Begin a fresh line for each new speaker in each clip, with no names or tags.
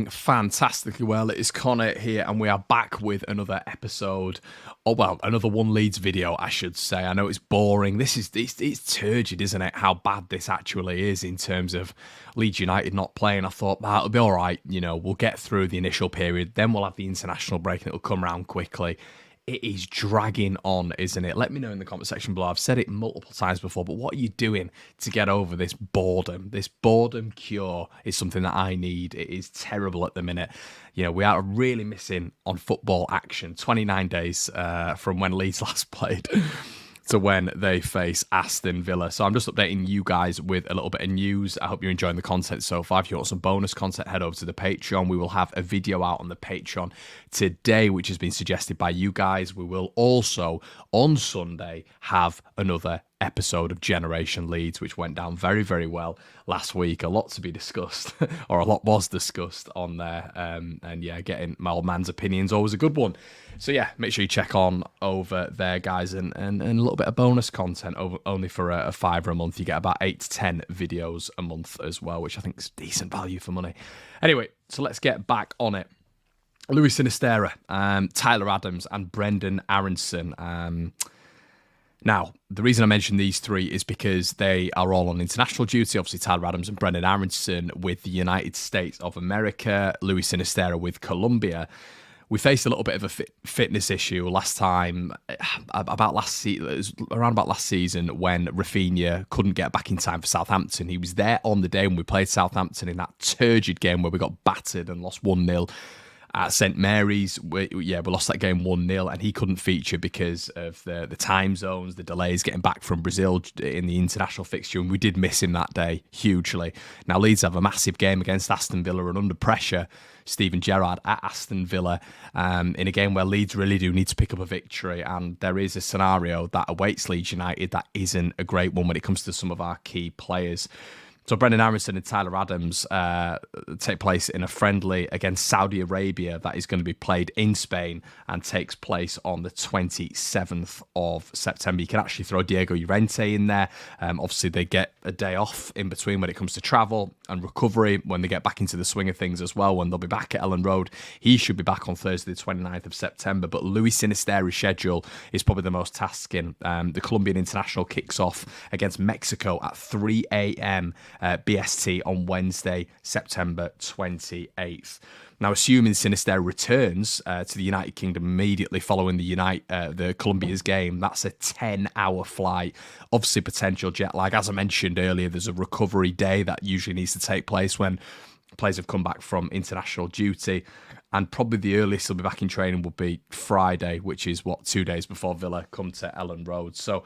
Fantastically well. It is Connor here, and we are back with another episode. Oh well, another One Leeds video, I should say. I know it's boring. It's turgid, isn't it? How bad this actually is in terms of Leeds United not playing. I thought that'll be all right. We'll get through the initial period, then we'll have the international break, and it'll come around quickly. It is dragging on, isn't it? Let me know in the comment section below. I've said it multiple times before, but what are you doing to get over this boredom? This boredom cure is something that I need. It is terrible at the minute. We are really missing on football action. 29 days from when Leeds last played to when they face Aston Villa. So I'm just updating you guys with a little bit of news. I hope you're enjoying the content so far. If you want some bonus content, head over to the Patreon. We will have a video out on the Patreon today, which has been suggested by you guys. We will also, on Sunday, have another episode of Generation Leeds, which went down very, very well last week. A lot to be discussed, or a lot was discussed on there. And yeah, getting my old man's opinions always a good one. So yeah, make sure you check on over there, guys, and a little bit of bonus content only for a £5 a month. You get about 8 to 10 videos a month as well, which I think is decent value for money. Anyway, so let's get back on it. Luis Sinistera, Tyler Adams, and Brendan Aronson. Now, the reason I mention these three is because they are all on international duty. Obviously, Tyler Adams and Brendan Aronson with the United States of America, Luis Sinistera with Colombia. We faced a little bit of a fitness issue last time, around about last season when Rafinha couldn't get back in time for Southampton. He was there on the day when we played Southampton in that turgid game where we got battered and lost 1-0. At St Mary's, we lost that game 1-0, and he couldn't feature because of the time zones, the delays getting back from Brazil in the international fixture, and we did miss him that day hugely. Now, Leeds have a massive game against Aston Villa, and under pressure, Steven Gerrard at Aston Villa, in a game where Leeds really do need to pick up a victory, and there is a scenario that awaits Leeds United that isn't a great one when it comes to some of our key players. So Brendan Aronson and Tyler Adams take place in a friendly against Saudi Arabia that is going to be played in Spain and takes place on the 27th of September. You can actually throw Diego Llorente in there. Obviously, they get a day off in between when it comes to travel and recovery when they get back into the swing of things as well, when they'll be back at Ellen Road. He should be back on Thursday, the 29th of September. But Luis Sinistera's schedule is probably the most tasking. The Colombian international kicks off against Mexico at 3 a.m. BST on Wednesday, September 28th. Now, assuming Sinistera returns to the United Kingdom immediately following the Colombia's game, that's a 10-hour flight. Obviously, potential jet lag. As I mentioned earlier, there's a recovery day that usually needs to take place when players have come back from international duty. And probably the earliest they'll be back in training will be Friday, which is, 2 days before Villa come to Ellen Road. So,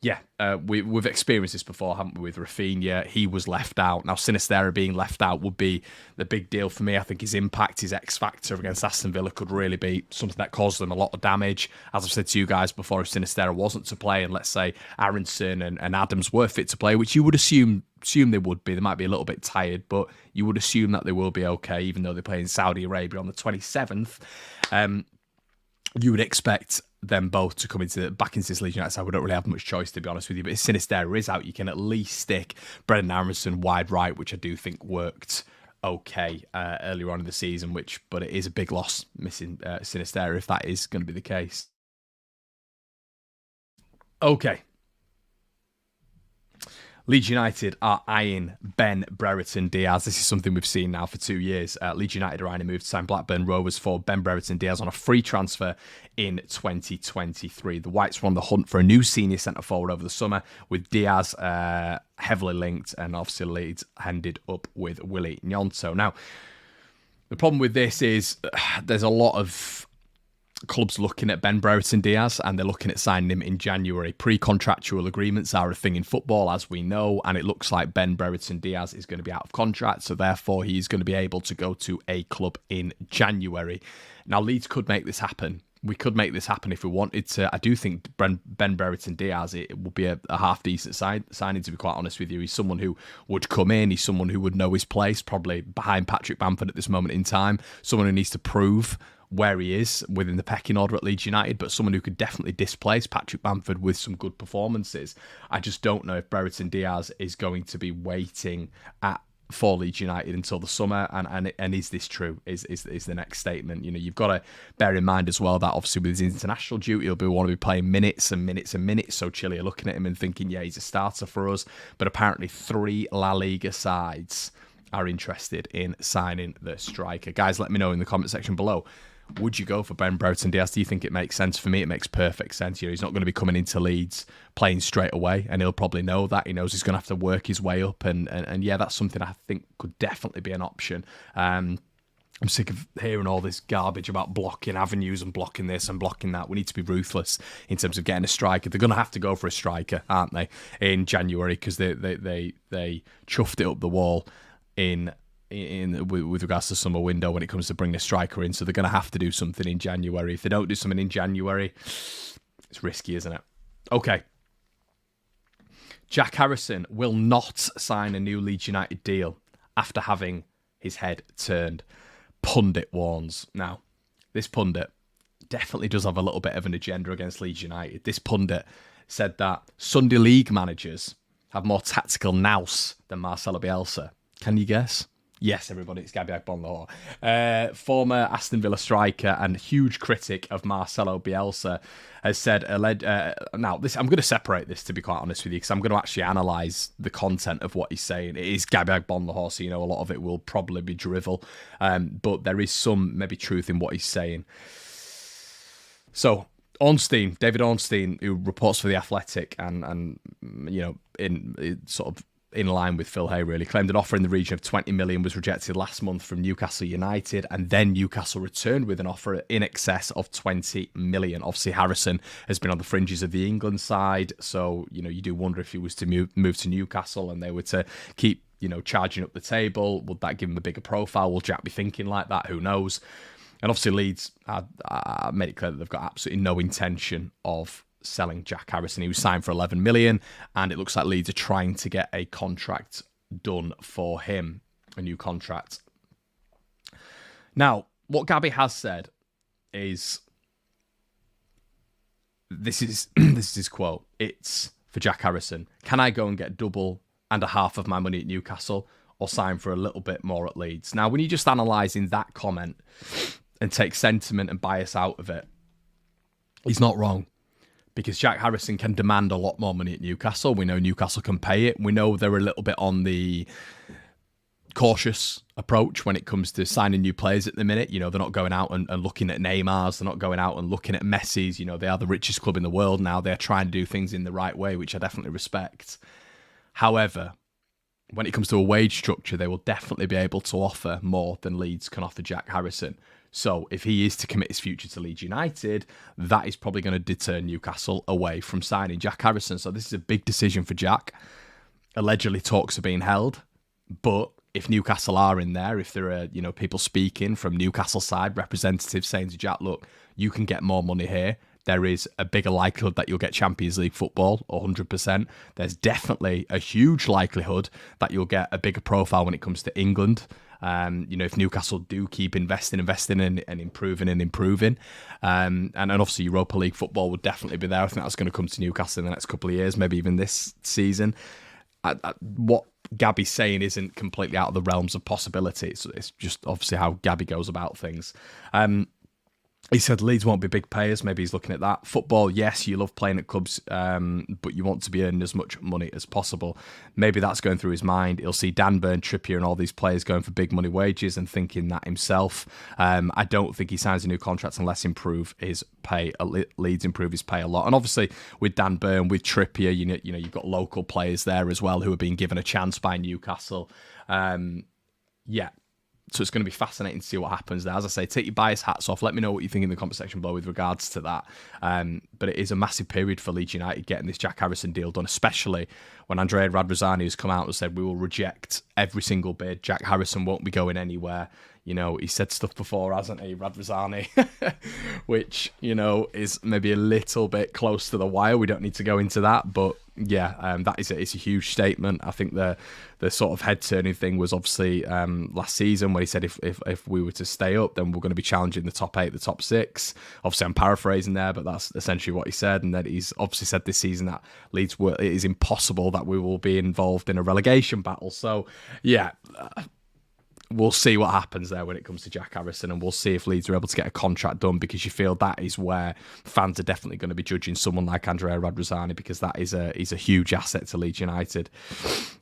yeah, we've experienced this before, haven't we, with Rafinha? He was left out. Now, Sinistera being left out would be the big deal for me. I think his impact, his X factor against Aston Villa could really be something that caused them a lot of damage. As I've said to you guys before, if Sinistera wasn't to play, and let's say Aronson and Adams were fit to play, which you would assume they would be. They might be a little bit tired, but you would assume that they will be okay, even though they play in Saudi Arabia on the 27th. You would expect them both to come back into this Leeds United side. We don't really have much choice, to be honest with you. But if Sinistera is out, you can at least stick Brendan Aronson wide right, which I do think worked okay earlier on in the season. But it is a big loss missing Sinistera if that is going to be the case. Okay. Leeds United are eyeing Ben Brereton Diaz. This is something we've seen now for 2 years. Leeds United are eyeing a move to sign Blackburn Rovers for Ben Brereton Diaz on a free transfer in 2023. The Whites were on the hunt for a new senior centre forward over the summer, with Diaz heavily linked, and obviously Leeds ended up with Willy Gnonto. Now, the problem with this is there's a lot of clubs looking at Ben Brereton Diaz, and they're looking at signing him in January. Pre-contractual agreements are a thing in football, as we know, and it looks like Ben Brereton Diaz is going to be out of contract, so therefore he's going to be able to go to a club in January. Now, Leeds could make this happen. We could make this happen if we wanted to. I do think Ben Brereton Diaz, it would be a half-decent signing, to be quite honest with you. He's someone who would come in. He's someone who would know his place, probably behind Patrick Bamford at this moment in time. Someone who needs to prove where he is within the pecking order at Leeds United, but someone who could definitely displace Patrick Bamford with some good performances. I just don't know if Brereton Diaz is going to be waiting for Leeds United until the summer, and is this true? Is the next statement? You've got to bear in mind as well that obviously with his international duty, he'll want to be playing minutes and minutes and minutes. So Chile are looking at him and thinking, yeah, he's a starter for us. But apparently 3 La Liga sides are interested in signing the striker. Guys, let me know in the comment section below. Would you go for Ben Brereton Diaz? Do you think it makes sense? For me, it makes perfect sense. He's not going to be coming into Leeds playing straight away, and he'll probably know that. He knows he's going to have to work his way up, and yeah, that's something I think could definitely be an option. I'm sick of hearing all this garbage about blocking avenues and blocking this and blocking that. We need to be ruthless in terms of getting a striker. They're going to have to go for a striker, aren't they, in January, because they chuffed it up the wall with regards to summer window when it comes to bringing a striker in. So they're going to have to do something in January. If they don't do something in January, it's risky, isn't it? Okay. Jack Harrison will not sign a new Leeds United deal after having his head turned. Pundit warns. Now, this pundit definitely does have a little bit of an agenda against Leeds United. This pundit said that Sunday League managers have more tactical nous than Marcelo Bielsa. Can you guess? Yes, everybody, it's Gabby Agbonlahor. Former Aston Villa striker and huge critic of Marcelo Bielsa has said, now, I'm going to separate this, to be quite honest with you, because I'm going to actually analyse the content of what he's saying. It is Gabby Agbonlahor, so a lot of it will probably be drivel, but there is some maybe truth in what he's saying. So, David Ornstein, who reports for The Athletic and in sort of in line with Phil Hay, really, claimed an offer in the region of 20 million was rejected last month from Newcastle United, and then Newcastle returned with an offer in excess of 20 million. Obviously, Harrison has been on the fringes of the England side, so you do wonder if he was to move to Newcastle and they were to keep charging up the table, would that give him a bigger profile? Will Jack be thinking like that? Who knows? And obviously Leeds made it clear that they've got absolutely no intention of selling Jack Harrison. He was signed for 11 million, and it looks like Leeds are trying to get a contract done for him, a new contract. Now, what Gabby has said is, this is his quote. It's for Jack Harrison. Can I go and get double and a half of my money at Newcastle, or sign for a little bit more at Leeds? Now, when you're just analysing that comment and take sentiment and bias out of it, he's not wrong. Because Jack Harrison can demand a lot more money at Newcastle. We know Newcastle can pay it. We know they're a little bit on the cautious approach when it comes to signing new players at the minute. They're not going out and looking at Neymar's. They're not going out and looking at Messi's. They are the richest club in the world now. They're trying to do things in the right way, which I definitely respect. However, when it comes to a wage structure, they will definitely be able to offer more than Leeds can offer Jack Harrison. So if he is to commit his future to Leeds United, that is probably going to deter Newcastle away from signing Jack Harrison. So this is a big decision for Jack. Allegedly, talks are being held, but if Newcastle are in there, if there are people speaking from Newcastle side, representatives saying to Jack, look, you can get more money here, there is a bigger likelihood that you'll get Champions League football, 100%. There's definitely a huge likelihood that you'll get a bigger profile when it comes to England. If Newcastle do keep investing and improving. And obviously Europa League football would definitely be there. I think that's going to come to Newcastle in the next couple of years, maybe even this season. What Gabby's saying isn't completely out of the realms of possibility. It's just obviously how Gabby goes about things. He said Leeds won't be big payers. Maybe he's looking at that. Football, yes, you love playing at clubs, but you want to be earning as much money as possible. Maybe that's going through his mind. He'll see Dan Burn, Trippier and all these players going for big money wages and thinking that himself. I don't think he signs a new contract unless improve his pay. Leeds improve his pay a lot. And obviously with Dan Burn, with Trippier, you've got local players there as well who are being given a chance by Newcastle. So it's going to be fascinating to see what happens there. As I say, take your bias hats off. Let me know what you think in the comment section below with regards to that. But it is a massive period for Leeds United getting this Jack Harrison deal done, especially when Andrea Radrizzani has come out and said, we will reject every single bid. Jack Harrison won't be going anywhere. He said stuff before, hasn't he, Radrizzani? Which, is maybe a little bit close to the wire. We don't need to go into that, but That is it's a huge statement. I think the sort of head turning thing was obviously last season, where he said if we were to stay up, then we're going to be challenging the top 8, the top 6. Obviously, I'm paraphrasing there, but that's essentially what he said. And then he's obviously said this season that Leeds it is impossible that we will be involved in a relegation battle. So we'll see what happens there when it comes to Jack Harrison, and we'll see if Leeds are able to get a contract done, because you feel that is where fans are definitely going to be judging someone like Andrea Radrizzani, because that is he's a huge asset to Leeds United.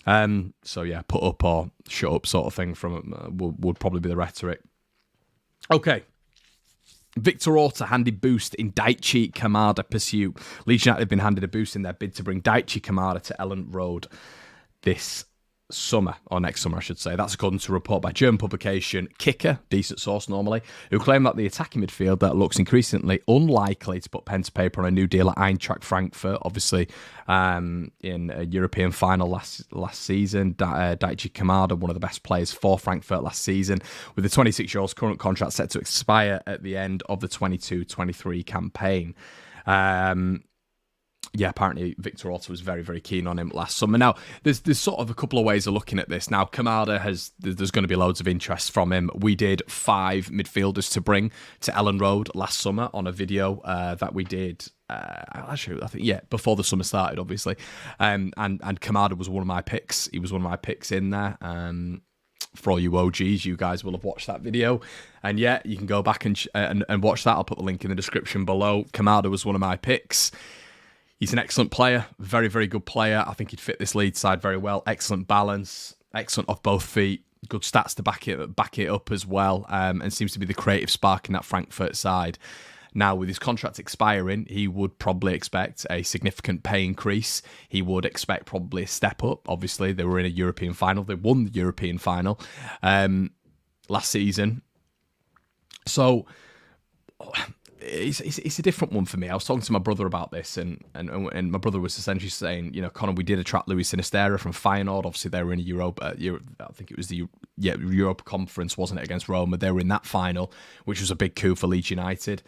Put up or shut up sort of thing from would probably be the rhetoric. Okay. Victor Orta handed boost in Daichi Kamada pursuit. Leeds United have been handed a boost in their bid to bring Daichi Kamada to Elland Road this summer, or next summer I should say. That's according to a report by German publication Kicker, decent source normally, who claim that the attacking midfielder looks increasingly unlikely to put pen to paper on a new deal at Eintracht Frankfurt, obviously in a European final last season. Daichi Kamada, one of the best players for Frankfurt last season, with the 26-year-old's current contract set to expire at the end of the 22-23 campaign. Apparently Victor Orta was very, very keen on him last summer. Now, there's sort of a couple of ways of looking at this. Now, Kamada there's going to be loads of interest from him. We did 5 midfielders to bring to Elland Road last summer on a video that we did. Actually, I think, before the summer started, obviously. And Kamada was one of my picks. He was one of my picks in there. For all you OGs, you guys will have watched that video. And you can go back and watch that. I'll put the link in the description below. Kamada was one of my picks. He's an excellent player, very, very good player. I think he'd fit this Leeds side very well. Excellent balance, excellent off both feet, good stats to back it up as well, and seems to be the creative spark in that Frankfurt side. Now, with his contract expiring, he would probably expect a significant pay increase. He would expect probably a step up. Obviously, they were in a European final. They won the European final last season. So it's a different one for me. I was talking to my brother about this, and my brother was essentially saying, Connor, we did attract Luis Sinisterra from Feyenoord. Obviously, they were in a Europa. I think it was the Europa Conference, wasn't it, against Roma? They were in that final, which was a big coup for Leeds United.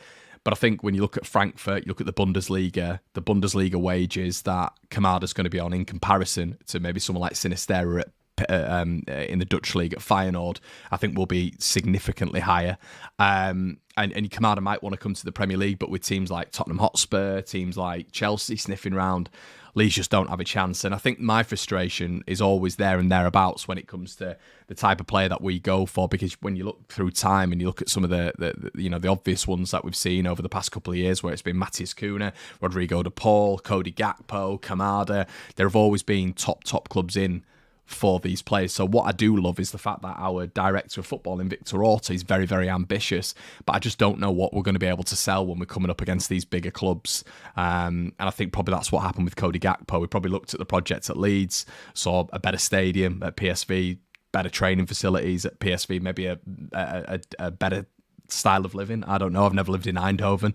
But I think when you look at Frankfurt, you look at the Bundesliga wages that Kamada's going to be on in comparison to maybe someone like Sinisterra in the Dutch league at Feyenoord, I think will be significantly higher. And Kamada might want to come to the Premier League, but with teams like Tottenham Hotspur, teams like Chelsea sniffing around, Leeds just don't have a chance. And I think my frustration is always there and thereabouts when it comes to the type of player that we go for, because when you look through time and you look at some of the obvious ones that we've seen over the past couple of years, where it's been Matthias Cunha, Rodrigo de Paul, Cody Gakpo, Kamada, there have always been top clubs in for these players. So what I do love is the fact that our director of football in Victor Orta is very, very ambitious, but I just don't know what we're going to be able to sell when we're coming up against these bigger clubs. And I think probably that's what happened with Cody Gakpo. We probably looked at the project at Leeds, saw a better stadium at PSV, better training facilities at PSV, maybe a better style of living. I don't know. I've never lived in Eindhoven,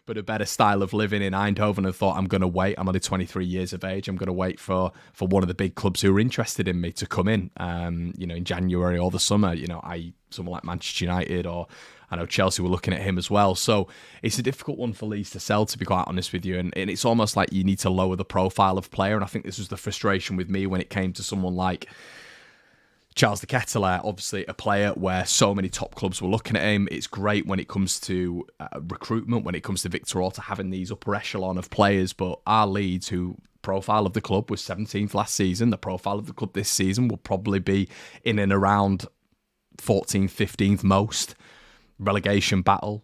but a better style of living in Eindhoven, and thought, I'm going to wait. I'm only 23 years of age. I'm going to wait for one of the big clubs who are interested in me to come in, in January or the summer, someone like Manchester United, or I know Chelsea were looking at him as well. So it's a difficult one for Leeds to sell, to be quite honest with you. And it's almost like you need to lower the profile of player. And I think this was the frustration with me when it came to someone like Charles de Ketelaere, obviously a player where so many top clubs were looking at him. It's great when it comes to recruitment, when it comes to Victor Orta having these upper echelon of players, but our Leeds, who profile of the club was 17th last season, the profile of the club this season will probably be in and around 14th, 15th most, relegation battle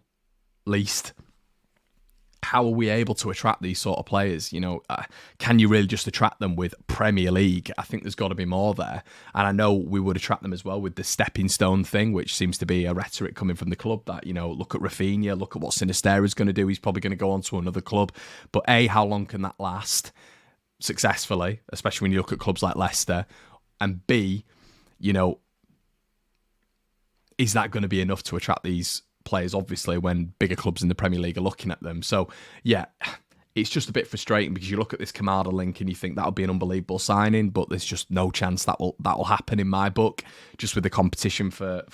least. How are we able to attract these sort of players? Can you really just attract them with Premier League? I think there's got to be more there. And I know we would attract them as well with the stepping stone thing, which seems to be a rhetoric coming from the club that, look at Rafinha, look at what Sinisterra is going to do. He's probably going to go on to another club. But A, how long can that last successfully, especially when you look at clubs like Leicester? And B, is that going to be enough to attract these players, obviously, when bigger clubs in the Premier League are looking at them? So it's just a bit frustrating, because you look at this Kamada link and you think that'll be an unbelievable signing, but there's just no chance that will happen in my book, just with the competition for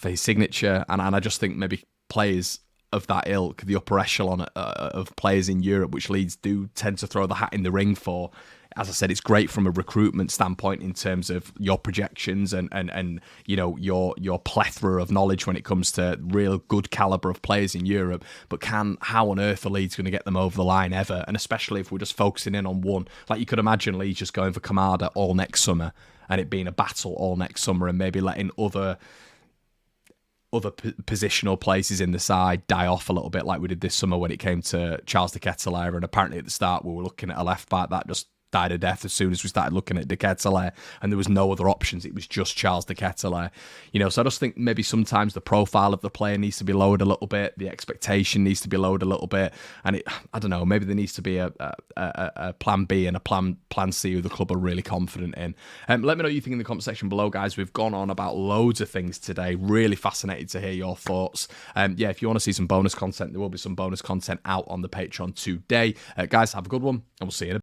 his signature. And I just think maybe players of that ilk, the upper echelon of players in Europe, which Leeds do tend to throw the hat in the ring for. As I said, it's great from a recruitment standpoint in terms of your projections and you know your plethora of knowledge when it comes to real good caliber of players in Europe. But how on earth are Leeds going to get them over the line ever? And especially if we're just focusing in on one, like you could imagine Leeds just going for Kamada all next summer and it being a battle all next summer, and maybe letting other positional places in the side die off a little bit, like we did this summer when it came to Charles de Ketelaere. And apparently at the start we were looking at a left back that just died a death as soon as we started looking at de Ketelaere, and there was no other options. It was just Charles de Ketelaere. You know, so I just think maybe sometimes the profile of the player needs to be lowered a little bit, the expectation needs to be lowered a little bit, and I don't know, maybe there needs to be a plan B and a plan C who the club are really confident in. Let me know what you think in the comment section below, guys. We've gone on about loads of things today. Really fascinated to hear your thoughts. Yeah, if you want to see some bonus content, there will be some bonus content out on the Patreon today. Guys, have a good one, and we'll see you in a bit.